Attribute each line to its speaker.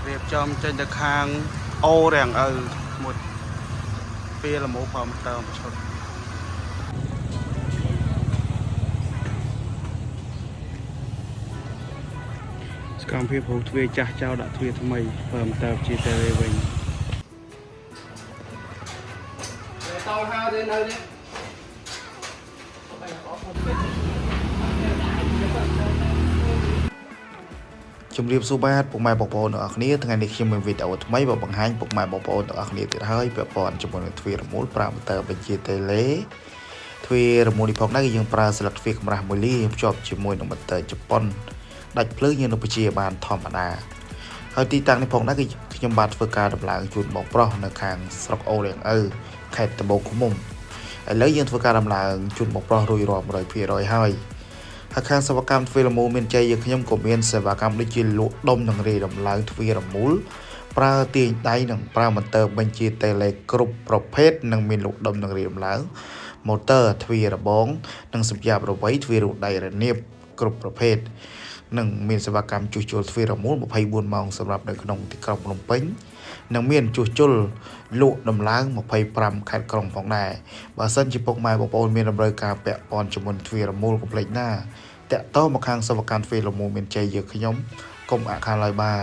Speaker 1: រៀបចំចេញទៅខាងអូរាំងឪមួយពេលល្មូព្រមតើឈុតសកម្មភាពព្រោះទ្វារចាស់ចោលដាក់ទ្វារថ្មីព្រមតើជាទៅវិញតោហាទេនៅនេះជំរាបសួរបាទពុកម៉ែបងប្អូនទាំងអស់គ្នាថ្ងៃនេះខ្ញុំមានវីដេអូថ្មីមកបង្ហាញពុកម៉ែបងប្អូនទាំងអស់គ្នាទៀតហើយពាក់ព័ន្ធជាមួយនឹងទ្វាររមូល5ម៉ឺនបញ្ជាតេឡេទ្វាររមូលនេះផងដែរគឺយើងប្រើស្លឹកទ្វារកម្រាស់1លីភ្ជាប់ជាមួយនឹងម៉ូទ័រជប៉ុនដាច់ភ្លើងយើងនៅប្រជាបានធម្មតាហើយទីតាំងនេះផងដែរគឺខ្ញុំបានធ្វើការដំឡើងជូនបងប្រុសនៅខាងស្រុកអូរៀងឪខេត្តត្បូងឃ្មុំឥឡូវយើងធ្វើការដំឡើងជូនបងប្រុសរួចរាល់ 100% ហើយខាងសេវាកម្មទ្វាររមូលមានជ័យយើងខ្ញុំក៏មានសេវាកម្មដូចជាលក់ដុំនិងរាយដំឡើងទ្វាររមូលប្រើទាញដៃនិងប្រើម៉ូទ័របញ្ជាតេឡេគ្រប់ប្រភេទនិងមានលក់ដុំនិងរាយដំឡើងម៉ូទ័រទ្វាររបងនិងសម្រាប់រវៃទ្វាររូបដៃរនាបគ្រប់ប្រភេទនិងមានសេវាកម្មជួសជុលទ្វាររមូល24ម៉ោងសម្រាប់នៅក្នុងទីក្រុងភ្នំពេញនិងមានជួសជុលលក់ដំឡើង25ខេត្តក្រុងផងដែរបើសិនជាពុកម៉ែបងប្អូនមានតម្រូវការពាក់ព័ន្ធជាមួយទ្វាររមូលកុំភ្លេចណាតាក់ទងមកខាងសេវាកម្មទ្វាររមូលមានជ័យយើងខ្ញុំកុំអាក់ខានឡើយបាទ